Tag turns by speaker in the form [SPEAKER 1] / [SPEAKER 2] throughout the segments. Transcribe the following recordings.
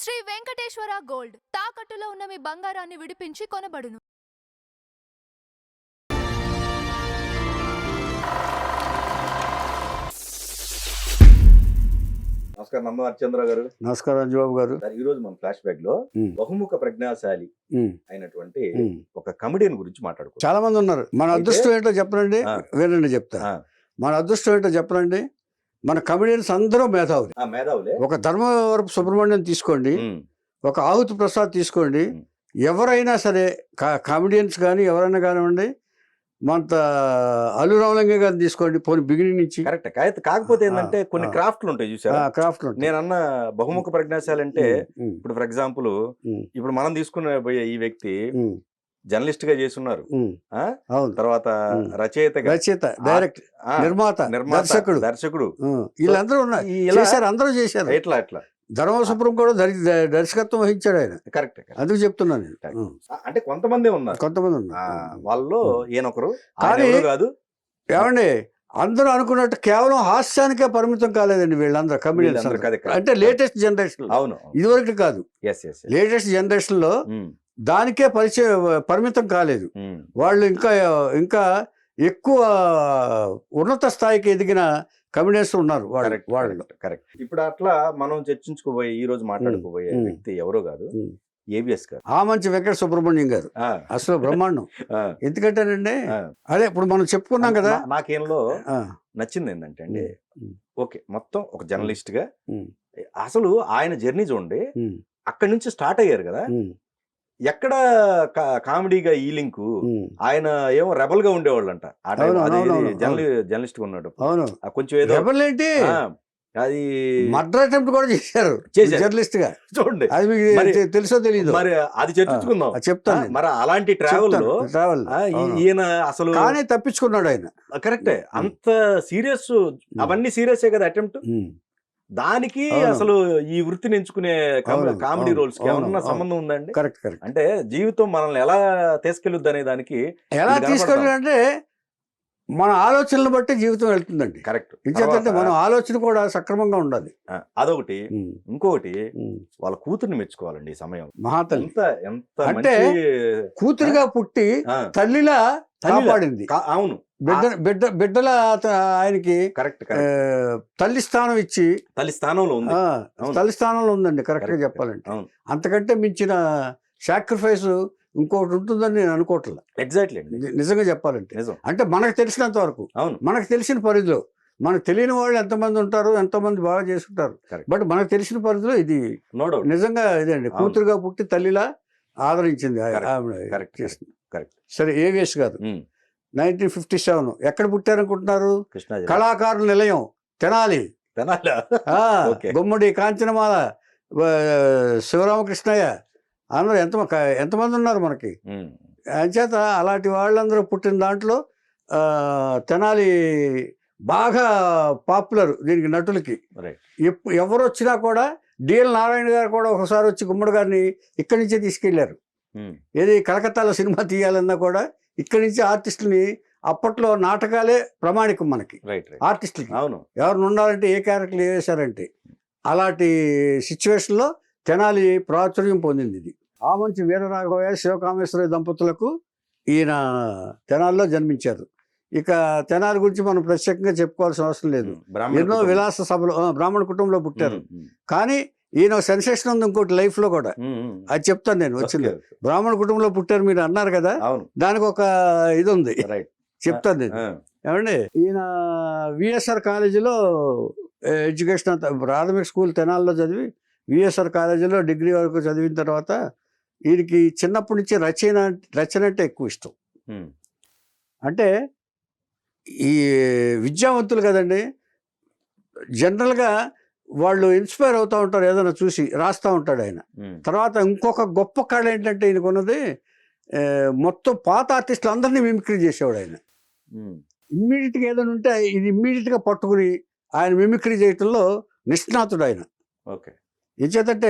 [SPEAKER 1] Shri Venkateswara gold తాకట్టులో ఉన్న మీ బంగారాన్ని విడిపించి కొనబడును.
[SPEAKER 2] నమస్కారం నంద హరిచంద్ర గారు.
[SPEAKER 3] నమస్కారం అంజబాబు గారు.
[SPEAKER 2] ఈ రోజు మన ఫ్లాష్ బ్యాక్ లో బహుముఖ ప్రజ్ఞాశాలి అయినటువంటి ఒక కమెడియన్ గురించి మాట్లాడుకో.
[SPEAKER 3] చాలా మంది ఉన్నారు. మన అదృష్టం ఏంటో చెప్పనండి, వినండి చెప్తా. మన అదృష్టం ఏంటో చెప్పనండి, మన కమెడియన్స్ అందరూ మేధావులే. ఒక ధర్మవరపు సుబ్రహ్మణ్యం తీసుకోండి, ఒక ఆహుతి ప్రసాద్ తీసుకోండి, ఎవరైనా సరే కామెడియన్స్ కానీ ఎవరైనా కానివ్వండి, మంత అల్లు రామలింగ గారిని తీసుకోండి, పోనీ బిగినింగ్ నుంచి.
[SPEAKER 2] కరెక్ట్. కాకపోతే ఏంటంటే కొన్ని క్రాఫ్ట్లు ఉంటాయి చూసారా,
[SPEAKER 3] క్రాఫ్ట్లు.
[SPEAKER 2] నేను అన్న బహుముఖ ప్రజ్ఞాశాలి అంటే ఇప్పుడు ఫర్ ఎగ్జాంపుల్ ఇప్పుడు మనం తీసుకున్న పోయే ఈ వ్యక్తి జర్నలిస్ట్ గా చేస్తున్నారు, తర్వాత రచయిత, డైరెక్ట్, నిర్మాత, దర్శకుడు,
[SPEAKER 3] వీళ్ళందరూ ఉన్నారు. అందరూ చేశారు.
[SPEAKER 2] ఎట్లా
[SPEAKER 3] ధర్మ సుప్రీం కూడా దర్శకత్వం వహించాడు ఆయన.
[SPEAKER 2] కరెక్ట్.
[SPEAKER 3] అందుకు చెప్తున్నాను.
[SPEAKER 2] అంటే కొంతమంది ఉన్నారు వాళ్ళు, ఈయనొకరు కాదు.
[SPEAKER 3] ఏమండి, అందరూ అనుకున్నట్టు కేవలం హాస్యానికే పరిమితం కాలేదండి వీళ్ళందరూ కమెడియన్స్. అంటే లేటెస్ట్ జనరేషన్,
[SPEAKER 2] అవును,
[SPEAKER 3] ఇదివరకు కాదు, లేటెస్ట్ జనరేషన్ లో దానికే పరిమితం కాలేదు. వాళ్ళు ఇంకా ఎక్కువ ఉన్నత స్థాయికి ఎదిగిన కమ్యూనిస్ట్ ఉన్నారు వాళ్ళు.
[SPEAKER 2] కరెక్ట్. ఇప్పుడు అట్లా మనం చర్చించుకోబోయే, ఈ రోజు మాట్లాడుకోబోయే వ్యక్తి ఎవరో కాదు, ఏబిఎస్ గారు.
[SPEAKER 3] ఆ మంచి వెంకట సుబ్రహ్మణ్యం గారు అసలు బ్రహ్మాండం. ఎందుకంటేనండి, అదే ఇప్పుడు మనం చెప్పుకున్నాం కదా,
[SPEAKER 2] నాకేంలో నచ్చింది ఏంటంటే అండి, ఓకే మొత్తం ఒక జర్నలిస్ట్ గా అసలు ఆయన జర్నీ చూడండి, అక్కడి నుంచి స్టార్ట్ అయ్యారు కదా. ఎక్కడ కామెడీగా ఈ లింకు, ఆయన ఏమో రెబల్ గా ఉండేవాళ్ళు అంట ఆ టైం, జర్నలిస్ట్ గా ఉన్నాడు. కొంచెం ఏదో అది
[SPEAKER 3] మర్డర్ అటెంప్ట్ కూడా చేశారు జర్నలిస్ట్ గా, చూడండి. అది మీకు తెలుసో తెలియదు,
[SPEAKER 2] మరి అది చర్చించుకుందాం, చెప్తాను. మరి అలాంటి ట్రావెల్ ఈయన అసలు
[SPEAKER 3] కానీ తప్పించుకున్నాడు ఆయన.
[SPEAKER 2] కరెక్టే. అంత సీరియస్, అవన్నీ సీరియసే కదా అటెంప్ట్. దానికి అసలు ఈ వృత్తిని ఎంచుకునే కామెడీ రోల్స్ కి ఏమన్నా సంబంధం ఉందండి?
[SPEAKER 3] కరెక్ట్.
[SPEAKER 2] అంటే జీవితం మనల్ని ఎలా తీసుకెళ్ళొద్దు అనే దానికి,
[SPEAKER 3] ఎలా తీసుకెళ్ళాలంటే మన ఆలోచనలు బట్టి జీవితం వెళ్తుందండి.
[SPEAKER 2] కరెక్ట్.
[SPEAKER 3] ఎందుకంటే మన ఆలోచన కూడా సక్రమంగా ఉండాలి,
[SPEAKER 2] అదొకటి. ఇంకొకటి, వాళ్ళ కూతుర్ని మెచ్చుకోవాలండి ఈ సమయం.
[SPEAKER 3] మహాతల్లి
[SPEAKER 2] ఎంత
[SPEAKER 3] అంటే కూతురుగా పుట్టి తల్లిలా కాపాడింది.
[SPEAKER 2] అవును,
[SPEAKER 3] బిడ్డల ఆయనకి
[SPEAKER 2] కరెక్ట్
[SPEAKER 3] తల్లి స్థానం ఇచ్చి
[SPEAKER 2] తల్లి స్థానంలో
[SPEAKER 3] ఉందండి. కరెక్ట్ గా చెప్పాలంటే అంతకంటే మించిన సాక్రిఫైస్ ఇంకోటి ఉంటుందని నేను అనుకోవట్లేదు.
[SPEAKER 2] ఎగ్జాక్ట్లీ,
[SPEAKER 3] నిజంగా చెప్పాలంటే. అంటే మనకు తెలిసినంత వరకు, మనకు తెలిసిన పరిధిలో, మనకు తెలియని వాళ్ళు ఎంతమంది ఉంటారు, ఎంతమంది బాగా చేసుకుంటారు, బట్ మనకు తెలిసిన పరిధిలో ఇది నిజంగా ఇదండి. కూతురుగా పుట్టి తల్లిలా ఆదరించింది. సరే, ఏవిఎస్ గారు 1957 ఎక్కడ పుట్టారనుకుంటున్నారు? కళాకారుల నిలయం, తెనాలి. గుమ్మడి, కాంచనమాల, శివరామకృష్ణయ్య, అందరూ ఎంతమంది ఉన్నారు మనకి. అంచేత అలాంటి వాళ్ళందరూ పుట్టిన దాంట్లో తెనాలి బాగా పాపులర్ దీనికి, నటులకి. ఎవరు వచ్చినా కూడా, డిఎల్ నారాయణ గారు కూడా ఒకసారి వచ్చి గుమ్మడి గారిని ఇక్కడి నుంచే తీసుకెళ్లారు. ఏది కలకత్తాలో సినిమా తీయాలన్నా కూడా ఇక్కడి నుంచి ఆర్టిస్టులని, అప్పట్లో నాటకాలే ప్రమాణికం మనకి ఆర్టిస్టులకి. ఎవరిని ఉండాలంటే ఏ క్యారెక్టర్లు వేశారంటే, అలాంటి సిచ్యువేషన్లో తెనాలి ప్రాచుర్యం పొందింది. ఇది ఆ మంచి వీరరాఘవయ్య, శివకామేశ్వర దంపతులకు ఈయన తెనాలిలో జన్మించారు. ఇక తెనాలి గురించి మనం ప్రత్యేకంగా చెప్పుకోవాల్సిన అవసరం లేదు. ఎన్నో విలాస సభలు, బ్రాహ్మణ కుటుంబంలో పుట్టారు. కానీ ఈయన సెన్సేషన్ ఉంది ఇంకోటి లైఫ్ లో కూడా, అది చెప్తాను నేను వచ్చింది. బ్రాహ్మణ కుటుంబంలో పుట్టారు మీరు అన్నారు కదా, దానికి ఒక ఇది ఉంది, చెప్తాను నేను. ఏమండి, ఈయన విఎస్ఆర్ కాలేజీలో ఎడ్యుకేషన్, ప్రాథమిక స్కూల్ తెనాల్లో చదివి విఎస్ఆర్ కాలేజీలో డిగ్రీ వరకు చదివిన తర్వాత ఈయనకి చిన్నప్పటి నుంచి రచన అంటే ఎక్కువ ఇష్టం. అంటే ఈ విద్యావంతులు కదండి, జనరల్గా వాళ్ళు ఇన్స్పైర్ అవుతూ ఉంటారు, ఏదైనా చూసి రాస్తూ ఉంటాడు ఆయన. తర్వాత ఇంకొక గొప్ప కళ ఏంటంటే ఈయనకున్నది, మొత్తం పాత ఆర్టిస్టులు అందరినీ మిమిక్రీ చేసేవాడు ఆయన. ఇమ్మీడియట్గా ఏదైనా ఉంటే ఇది ఇమ్మీడియట్గా పట్టుకుని ఆయన మిమిక్రీ చేయటంలో నిష్ణాతుడు ఆయన. ఏం చేతంటే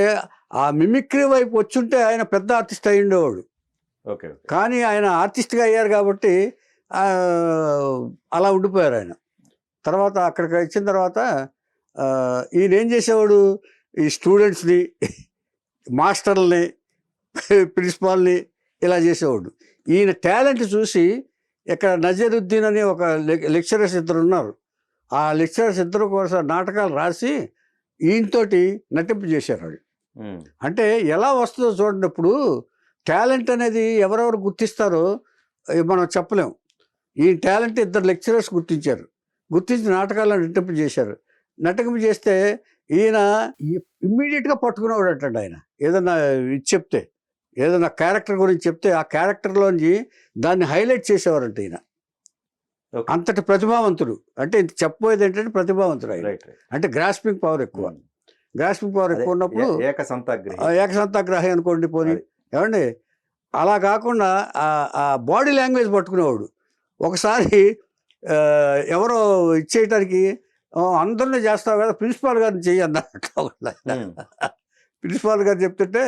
[SPEAKER 3] ఆ మిమిక్రీ వైపు వచ్చుంటే ఆయన పెద్ద ఆర్టిస్ట్ అయి ఉండేవాడు. కానీ ఆయన ఆర్టిస్ట్గా అయ్యారు కాబట్టి అలా ఉండిపోయారు ఆయన. తర్వాత అక్కడికి వచ్చిన తర్వాత ఈయన ఏం చేసేవాడు, ఈ స్టూడెంట్స్ని మాస్టర్లని ప్రిన్సిపాల్ని ఇలా చేసేవాడు. ఈయన టాలెంట్ చూసి ఇక్కడ నజరుద్దీన్ అని ఒక లెక్చరర్స్ ఇద్దరు ఉన్నారు. ఆ లెక్చరర్స్ ఇద్దరు కోసం నాటకాలు రాసి ఈయనతోటి నటింపు చేశారు వాళ్ళు. అంటే ఎలా వస్తుందో చూడండి. ఇప్పుడు టాలెంట్ అనేది ఎవరెవరు గుర్తిస్తారో మనం చెప్పలేం. ఈ టాలెంట్ ఇద్దరు లెక్చరర్స్ గుర్తించారు. గుర్తించి నాటకాలను నటింపు చేశారు. నటింపు చేస్తే ఈయన ఇమ్మీడియట్గా పట్టుకునేవాడు అంటండి. ఆయన ఏదన్నా ఇది చెప్తే, ఏదైనా క్యారెక్టర్ గురించి చెప్తే ఆ క్యారెక్టర్లోంచి దాన్ని హైలైట్ చేసేవారంట ఈయన. అంతటి ప్రతిభావంతుడు. అంటే చెప్పబోయేది ఏంటంటే ప్రతిభావంతుడు ఆయన. అంటే గ్రాస్పింగ్ పవర్ ఎక్కువ. గ్రాస్పింగ్ పవర్ ఎక్కువ ఉన్నప్పుడు ఏకసంతాగ్రహి అనుకోండి పోనీ, ఏమండి అలా కాకుండా ఆ బాడీ లాంగ్వేజ్ పట్టుకునేవాడు. ఒకసారి ఎవరో ఇచ్చేయటానికి అందరినీ చేస్తావు కదా, ప్రిన్సిపాల్ గారిని చెయ్యన్నట్టు. ప్రిన్సిపాల్ గారు చెప్తుంటే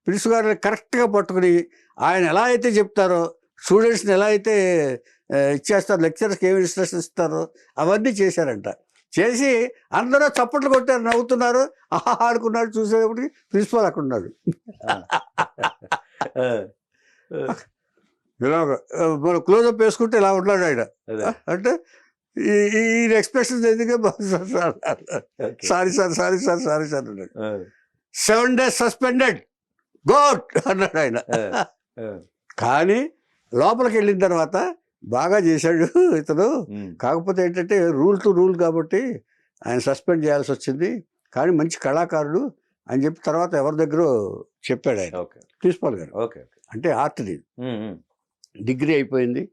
[SPEAKER 3] ప్రిన్సిపాల్ గారిని కరెక్ట్గా పట్టుకుని ఆయన ఎలా అయితే చెప్తారో, స్టూడెంట్స్ని ఎలా అయితే ఇచ్చేస్తారు, లెక్చరర్స్కి ఏమి ఇన్స్ట్రక్షన్స్ ఇస్తారో అవన్నీ చేశారంట. చేసి అందరూ చప్పట్లు కొట్టారు, నవ్వుతున్నారు, ఆహా ఆడుకున్నాడు. చూసేటప్పటికి ప్రిన్సిపాల్ అక్కడ ఉన్నాడు. ఇలా మనం క్లోజప్ వేసుకుంటే ఇలా ఉన్నాడు ఆయన. అంటే ఈ ఎక్స్ప్రెషన్స్ ఎందుకే సారీ సార్ అన్నాడు. 7 days సస్పెండెడ్ గోడ్ అన్నాడు ఆయన. కానీ లోపలికి వెళ్ళిన తర్వాత బాగా చేశాడు ఇతను. కాకపోతే ఏంటంటే రూల్ టు రూల్ కాబట్టి ఆయన సస్పెండ్ చేయాల్సి వచ్చింది. కానీ మంచి కళాకారుడు అని చెప్పి తర్వాత ఎవరి దగ్గర చెప్పాడు ఆయన, ప్రిన్సిపాల్ గారు. అంటే ఆర్ట్ డిగ్రీ అయిపోయింది,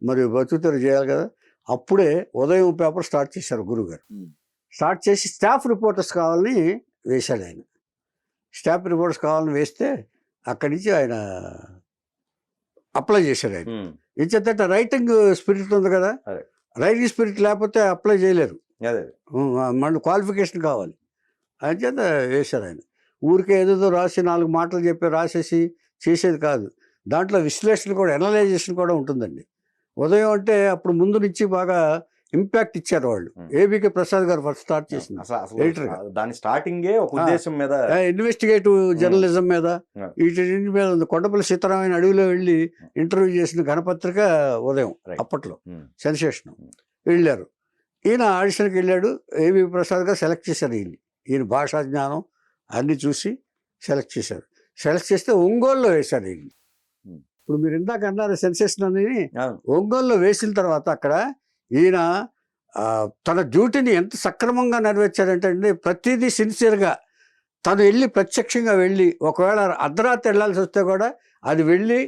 [SPEAKER 3] మరి బతుకుతారు చేయాలి కదా. అప్పుడే ఉదయం పేపర్ స్టార్ట్ చేశారు గురువుగారు. స్టార్ట్ చేసి స్టాఫ్ రిపోర్టర్స్ కావాలని వేశాడు ఆయన. స్టాఫ్ రిపోర్టర్స్ కావాలని వేస్తే అక్కడి నుంచి ఆయన అప్లై చేశాడు ఆయన. ఇచ్చేట రైటింగ్ స్పిరిట్ ఉంది కదా, రైటింగ్ స్పిరిట్ లేకపోతే అప్లై చేయలేరు, మన క్వాలిఫికేషన్ కావాలి. ఆయన చేత వేశారు ఆయన. ఊరికే ఏదేదో రాసి 4 మాటలు చెప్పి రాసేసి చేసేది కాదు. దాంట్లో విశ్లేషణ కూడా, ఎనలైజేషన్ కూడా ఉంటుందండి. ఉదయం అంటే అప్పుడు ముందు నుంచి బాగా ఇంపాక్ట్ ఇచ్చారు వాళ్ళు. ఏబికే ప్రసాద్ గారు ఫస్ట్ స్టార్ట్ చేసింది ఎడిటర్.
[SPEAKER 2] దాని స్టార్టింగే ఒక ఉద్దేశం మీద,
[SPEAKER 3] ఇన్వెస్టిగేటివ్ జర్నలిజం మీద, వీటి మీద ఉంది. కొండపల్లి సీతారామయ్య అడవిలో వెళ్ళి ఇంటర్వ్యూ చేసిన గణపత్రిక ఉదయం, అప్పట్లో సెన్సేషన్. వెళ్ళారు, ఈయన ఆడిషన్కి వెళ్ళాడు. ఏబికే ప్రసాద్ గారు సెలెక్ట్ చేశారు ఈయన భాషా జ్ఞానం అన్ని చూసి సెలెక్ట్ చేశారు. సెలెక్ట్ చేస్తే ఒంగోలులో వేశారు ఈయన. ఇప్పుడు మీరు ఇందాక అన్నారు సెన్సేషన్ అని. ఒంగోలులో వేసిన తర్వాత అక్కడ ఈయన తన డ్యూటీని ఎంత సక్రమంగా నెరవేర్చాడంటే అండి, ప్రతిదీ సిన్సియర్గా తను వెళ్ళి ప్రత్యక్షంగా వెళ్ళి, ఒకవేళ అర్ధరాత్రి వెళ్ళాల్సి వస్తే కూడా అది వెళ్ళి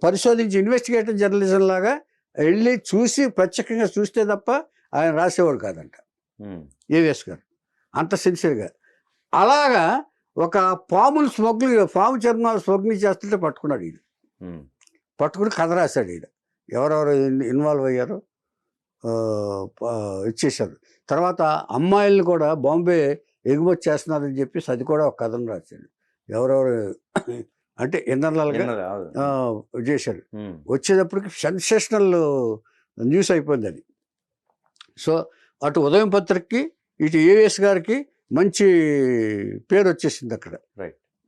[SPEAKER 3] పరిశోధించి ఇన్వెస్టిగేటివ్ జర్నలిజం లాగా వెళ్ళి చూసి ప్రత్యక్షంగా చూస్తే తప్ప ఆయన రాసేవాడు కాదంట ఏవిఎస్ గారు, అంత సిన్సియర్గా. అలాగా ఒక పాము చర్మాలు స్మగ్లింగ్ చేస్తుంటే పట్టుకున్నాడు ఈయన. పట్టుకుని కథ రాశాడు ఈయన. ఎవరెవరు ఇన్వాల్వ్ అయ్యారో ఇచ్చేశారు. తర్వాత అమ్మాయిల్ని కూడా బాంబే ఎగుమతి చేస్తున్నారని చెప్పేసి అది కూడా ఒక కథను రాశాడు. ఎవరెవరు అంటే ఇన్నర్లాగా చేశాడు. వచ్చేటప్పటికి సెన్సేషనల్ న్యూస్ అయిపోయింది అది. సో అటు ఉదయం పత్రికకి, ఇటు ఏవిఎస్ గారికి మంచి పేరు వచ్చేసింది అక్కడ.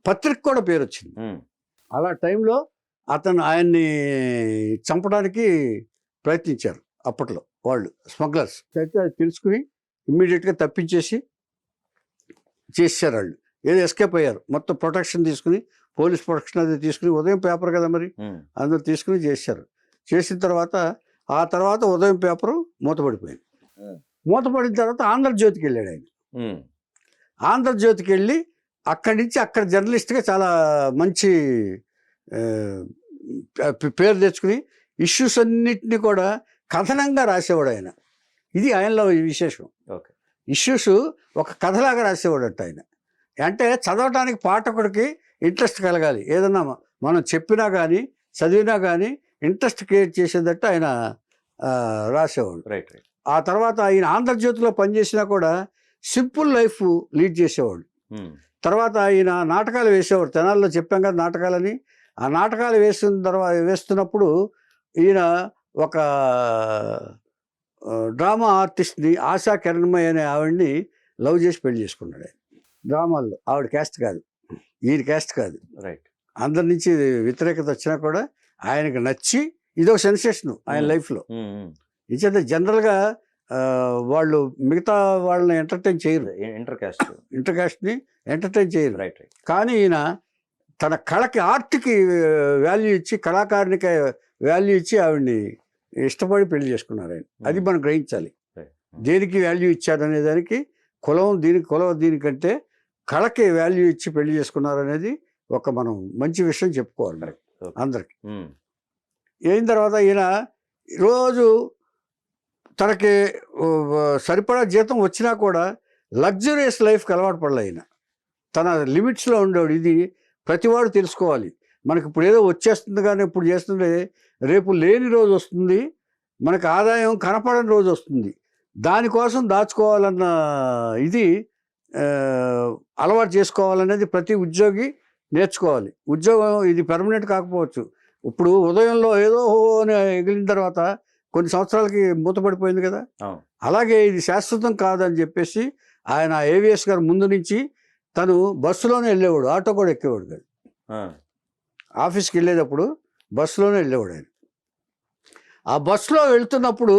[SPEAKER 3] పత్రిక కూడా పేరు వచ్చింది. అలా టైంలో ఆయన్ని చంపడానికి ప్రయత్నించారు అప్పట్లో వాళ్ళు, స్మగ్లర్స్. అయితే అది తెలుసుకుని ఇమ్మీడియట్గా తప్పించేసి చేశారు వాళ్ళు. ఏదో ఎస్కేప్ అయ్యారు. మొత్తం ప్రొటెక్షన్ తీసుకుని, పోలీస్ ప్రొటెక్షన్ అది తీసుకుని, ఉదయం పేపర్ కదా మరి, అందరూ తీసుకుని చేశారు. చేసిన తర్వాత ఆ తర్వాత ఉదయం పేపరు మూతపడిపోయింది. మూతపడిన తర్వాత ఆంధ్రజ్యోతికి వెళ్ళాడు ఆయన. ఆంధ్రజ్యోతికి వెళ్ళి అక్కడి నుంచి అక్కడ జర్నలిస్ట్గా చాలా మంచి పేరు తెచ్చుకుని ఇష్యూస్ అన్నిటినీ కూడా కథనంగా రాసేవాడు ఆయన. ఇది ఆయనలో విశేషం. ఇష్యూస్ ఒక కథలాగా రాసేవాడు అంట ఆయన. అంటే చదవటానికి పాఠకుడికి ఇంట్రెస్ట్ కలగాలి. ఏదన్నా మనం చెప్పినా కానీ చదివినా కానీ ఇంట్రెస్ట్ క్రియేట్ చేసేదట్టు ఆయన రాసేవాడు. ఆ తర్వాత ఆయన ఆంధ్రజ్యోతిలో పనిచేసినా కూడా సింపుల్ లైఫ్ లీడ్ చేసేవాడు. తర్వాత ఆయన నాటకాలు వేసేవాడు. తెనాల్లో చెప్పాం కదా నాటకాలని. ఆ నాటకాలు వేస్తున్నప్పుడు ఈయన ఒక డ్రామా ఆర్టిస్ట్ని, ఆశా కిరణ్మయ్య అనే ఆవిడ్ని లవ్ చేసి పెళ్లి చేసుకున్నాడు ఆయన. డ్రామాల్లో ఆవిడ క్యాస్ట్ కాదు. ఈయన క్యాస్ట్ కాదు.
[SPEAKER 2] రైట్.
[SPEAKER 3] అందరి నుంచి వ్యతిరేకత వచ్చినా కూడా ఆయనకు నచ్చి ఇదొక సెన్సేషన్ ఆయన లైఫ్లో. ఇచ్చేత జనరల్గా వాళ్ళు మిగతా వాళ్ళని ఎంటర్టైన్ చేయరు, ఇంటర్ క్యాస్ట్ని ఎంటర్టైన్ చేయరు.
[SPEAKER 2] Right right.
[SPEAKER 3] కానీ ఈయన తన కళకి ఆర్ట్కి వాల్యూ ఇచ్చి కళాకారునికి వాల్యూ ఇచ్చి ఆవిడ్ని ఇష్టపడి పెళ్లి చేసుకున్నారు ఆయన. అది మనం గ్రహించాలి. దేనికి వాల్యూ ఇచ్చారు అనే దానికి కులం దీనికంటే కళకి వాల్యూ ఇచ్చి పెళ్లి చేసుకున్నారు అనేది ఒక మనం మంచి విషయం చెప్పుకోవాలి అందరికి. అయిన తర్వాత ఈయన రోజు తనకి సరిపడా జీతం వచ్చినా కూడా లగ్జరియస్ లైఫ్కి అలవాటు పడలే ఆయన. తన లిమిట్స్లో ఉండేవాడు. ఇది ప్రతివాడు తెలుసుకోవాలి. మనకి ఇప్పుడు ఏదో వచ్చేస్తుంది కానీ ఇప్పుడు చేస్తుంటే రేపు లేని రోజు వస్తుంది, మనకు ఆదాయం కనపడని రోజు వస్తుంది. దానికోసం దాచుకోవాలన్న ఇది అలవాటు చేసుకోవాలనేది ప్రతి ఉద్యోగి నేర్చుకోవాలి. ఉద్యోగం ఇది పెర్మనెంట్ కాకపోవచ్చు. ఇప్పుడు ఉదయంలో ఏదో అని ఎగిలిన తర్వాత కొన్ని సంవత్సరాలకి మూతపడిపోయింది కదా, అలాగే ఇది శాశ్వతం కాదని చెప్పేసి ఆయన ఏవిఎస్ గారు ముందు నుంచి తను బస్సులోనే వెళ్ళేవాడు, ఆటో కూడా ఎక్కేవాడు కాదు. ఆఫీస్కి వెళ్ళేటప్పుడు బస్సులోనే వెళ్ళేవాడు ఆయన. ఆ బస్సులో వెళ్తున్నప్పుడు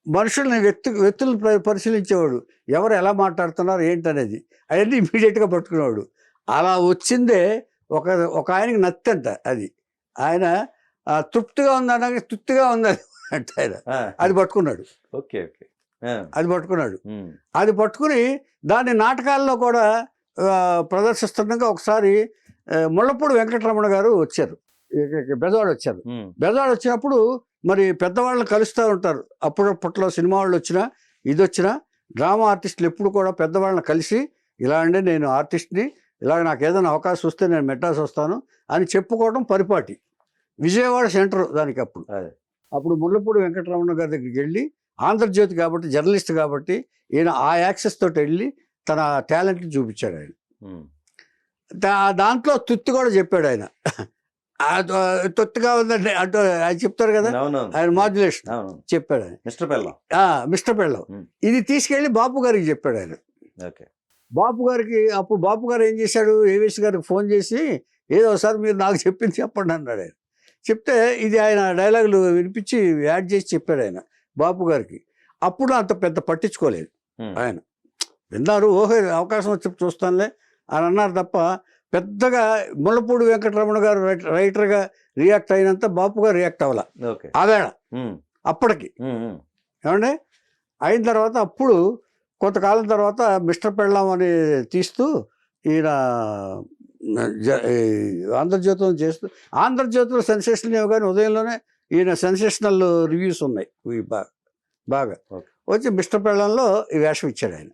[SPEAKER 3] మనుషుల్ని వ్యక్తులను పరిశీలించేవాడు. ఎవరు ఎలా మాట్లాడుతున్నారు ఏంటనేది అవన్నీ ఇమీడియట్గా పట్టుకునేవాడు. అలా వచ్చిందే ఒక ఆయనకి నత్తంట. అది ఆయన తృప్తిగా ఉందనగా తృప్తిగా ఉందని అంటే ఆయన అది పట్టుకున్నాడు.
[SPEAKER 2] Okay okay.
[SPEAKER 3] అది పట్టుకున్నాడు. అది పట్టుకుని దాన్ని నాటకాల్లో కూడా ప్రదర్శిస్తుండగా ఒకసారి ముళ్ళపూడి వెంకటరమణ గారు వచ్చారు, బెజవాడ వచ్చారు. బెజవాడ వచ్చినప్పుడు మరి పెద్దవాళ్ళని కలుస్తూ ఉంటారు. అప్పుడప్పట్లో సినిమా వాళ్ళు వచ్చినా ఇది వచ్చినా డ్రామా ఆర్టిస్టులు ఎప్పుడు కూడా పెద్దవాళ్ళని కలిసి ఇలా అంటే నేను ఆర్టిస్ట్ని, ఇలాగ నాకు ఏదైనా అవకాశం వస్తే నేను మెడ్రాస్ వస్తాను అని చెప్పుకోవడం పరిపాటి. విజయవాడ సెంటర్ దానికి. అప్పుడు ముళ్ళపూడి వెంకటరమణ గారి దగ్గరికి వెళ్ళి, ఆంధ్రజ్యోతి కాబట్టి జర్నలిస్ట్ కాబట్టి ఈయన ఆ యాక్సెస్ తోటి వెళ్ళి తన టాలెంట్ని చూపించాడు ఆయన. దాంట్లో తుత్తి కూడా చెప్పాడు ఆయన. తొత్తుగా ఉందండి అంటూ ఆయన చెప్తారు కదా, ఆయన మాడ్యులేషన్ చెప్పాడు ఆయన. మిస్టర్ పెళ్ళం ఇది తీసుకెళ్ళి బాపు గారికి చెప్పాడు ఆయన. బాపు గారికి అప్పుడు బాపు గారు ఏం చేశాడు, ఏవిఎస్ గారికి ఫోన్ చేసి ఏదో ఒకసారి మీరు నాకు చెప్పింది చెప్పండి అన్నాడు ఆయన. చెప్తే ఇది ఆయన డైలాగులు వినిపించి యాడ్ చేసి చెప్పాడు ఆయన బాపు గారికి. అప్పుడు అంత పెద్ద పట్టించుకోలేదు ఆయన. విన్నారు, ఓహో అవకాశం వచ్చి చూస్తానులే అని అన్నారు తప్ప పెద్దగా ముళ్ళపూడి వెంకటరమణ గారు రైటర్గా రియాక్ట్ అయినంత బాపు గారు రియాక్ట్ అవ్వాల ఆవేళ అప్పటికి. ఏమండి అయిన తర్వాత అప్పుడు కొంతకాలం తర్వాత మిస్టర్ పెళ్ళాం అని తీస్తూ ఈయన ఆంధ్రజ్యోతిలో చేస్తూ, ఆంధ్రజ్యోతిలో సెన్సేషనల్ ఏమో కానీ ఉదయంలోనే ఈయన సెన్సేషనల్ రివ్యూస్ ఉన్నాయి బాగా వచ్చి మిస్టర్ పెళ్ళంలో ఈ వేషం ఇచ్చాడు ఆయన.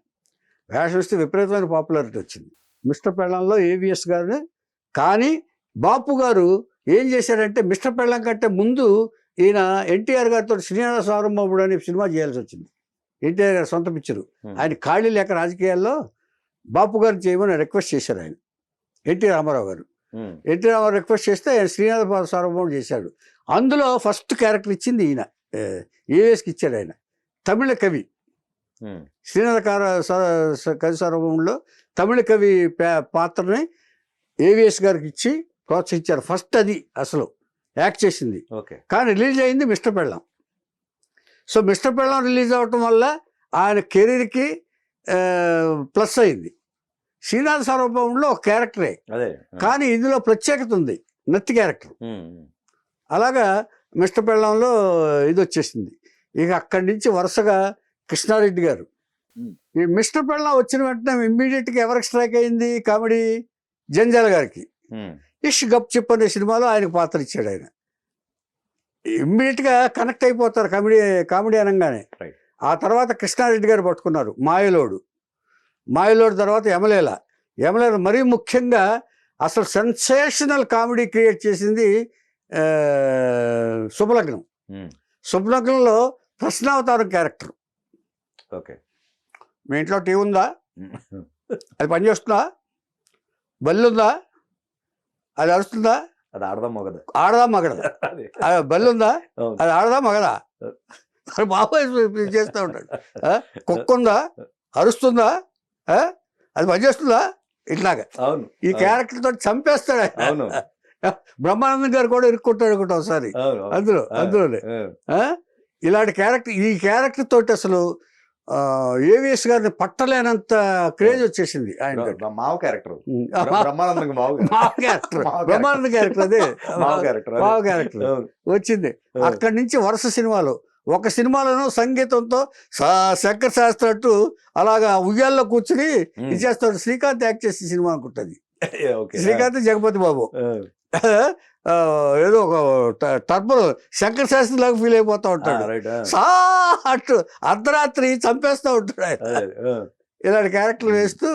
[SPEAKER 3] వేషం ఇస్తే విపరీతమైన పాపులారిటీ వచ్చింది మిస్టర్ పెళ్ళంలో ఏవిఎస్ గారిని. కానీ బాపు గారు ఏం చేశారంటే మిస్టర్ పెళ్ళం కంటే ముందు ఈయన ఎన్టీఆర్ గారితో శ్రీనివాస సారంభముడు అనే సినిమా చేయాల్సి వచ్చింది. ఎన్టీఆర్ గారు సొంత పిక్చరు. ఆయన ఖాళీ లేక రాజకీయాల్లో బాపు గారిని చేయమని రిక్వెస్ట్ చేశారు ఆయన. ఎన్టీ రామారావు గారు రిక్వెస్ట్ చేస్తే ఆయన శ్రీనివాస సార్వభౌముడు చేశాడు. అందులో ఫస్ట్ క్యారెక్టర్ ఇచ్చింది ఈయన, ఏవిఎస్కి ఇచ్చాడు ఆయన. తమిళ కవి శ్రీనాథ కవి సార్వభౌముడిలో తమిళ కవి పాత్రని ఏవిఎస్ గారికి ఇచ్చి ప్రోత్సహించారు. ఫస్ట్ అది అసలు యాక్ట్ చేసింది. కానీ రిలీజ్ అయింది మిస్టర్ పెళ్ళం. సో మిస్టర్ పెళ్ళం రిలీజ్ అవ్వటం వల్ల ఆయన కెరీర్కి ప్లస్ అయింది. శ్రీనాథ సార్వభౌముడిలో ఒక క్యారెక్టరే, కానీ ఇందులో ప్రత్యేకత ఉంది, నత్తి క్యారెక్టర్. అలాగా మిస్టర్ పెళ్ళంలో ఇది వచ్చేసింది. ఇక అక్కడి నుంచి వరుసగా కృష్ణారెడ్డి గారు. ఈ మిస్టర్ పెళ్ళం వచ్చిన వెంటనే ఇమ్మీడియట్గా ఎవరికి స్ట్రైక్ అయింది కామెడీ, జంజాల గారికి. ఇష్ గప్ చిప్ అనే సినిమాలో ఆయనకు పాత్ర ఇచ్చాడు ఆయన. ఇమ్మీడియట్గా కనెక్ట్ అయిపోతారు కామెడీ అనగానే. ఆ తర్వాత కృష్ణారెడ్డి గారు పట్టుకున్నారు మాయలోడు తర్వాత యమలేల మరీ ముఖ్యంగా అసలు సెన్సేషనల్ కామెడీ క్రియేట్ చేసింది శుభలగ్నంలో ప్రశ్నావతారం క్యారెక్టర్. మీ ఇంట్లో టీవీ ఉందా, అది పనిచేస్తుందా, బల్లి ఉందా, అది అరుస్తుందా,
[SPEAKER 2] అది ఆడదా
[SPEAKER 3] మగదా, బల్లి ఉందా, అది ఆడదా మగదా, అది బాబాయ్ చేస్తూ ఉంటాడు. కుక్క ఉందా, అరుస్తుందా, అది పనిచేస్తుందా, ఇట్లాగా
[SPEAKER 2] అవును
[SPEAKER 3] ఈ క్యారెక్టర్ తోటి చంపేస్తాడు ఆయన.
[SPEAKER 2] అవును
[SPEAKER 3] బ్రహ్మానందం గారు కూడా ఇరుక్కుంటాడు ఒకటి ఒకసారి
[SPEAKER 2] అవును
[SPEAKER 3] అందులోనే ఇలాంటి క్యారెక్టర్, ఈ క్యారెక్టర్ తోటి అసలు ఏవిఎస్ గారిని పట్టలేనంత క్రేజ్ వచ్చేసింది ఆయన.
[SPEAKER 2] మావ క్యారెక్టర్
[SPEAKER 3] మావ
[SPEAKER 2] బ్రహ్మానందం
[SPEAKER 3] క్యారెక్టర్, బ్రహ్మానంద క్యారెక్టర్ అదే
[SPEAKER 2] క్యారెక్టర్
[SPEAKER 3] మావ క్యారెక్టర్ వచ్చింది. అక్కడి నుంచి వరుస సినిమాలు, ఒక సినిమాలోనూ సంగీతంతో శంకర్ శాస్త్రి అలాగా ఉయ్యాల్లో కూర్చుని ఇది చేస్తాడు. శ్రీకాంత్ యాక్ట్ చేసిన సినిమా అనుకుంటుంది, శ్రీకాంత్ జగపతి బాబు. ఏదో ఒక టర్బర్ శంకర్ శాస్త్రి లాగా ఫీల్ అయిపోతా ఉంటాడు. అర్ధరాత్రి చంపేస్తూ ఉంటాడు ఆయన. ఇలాంటి క్యారెక్టర్లు వేస్తూ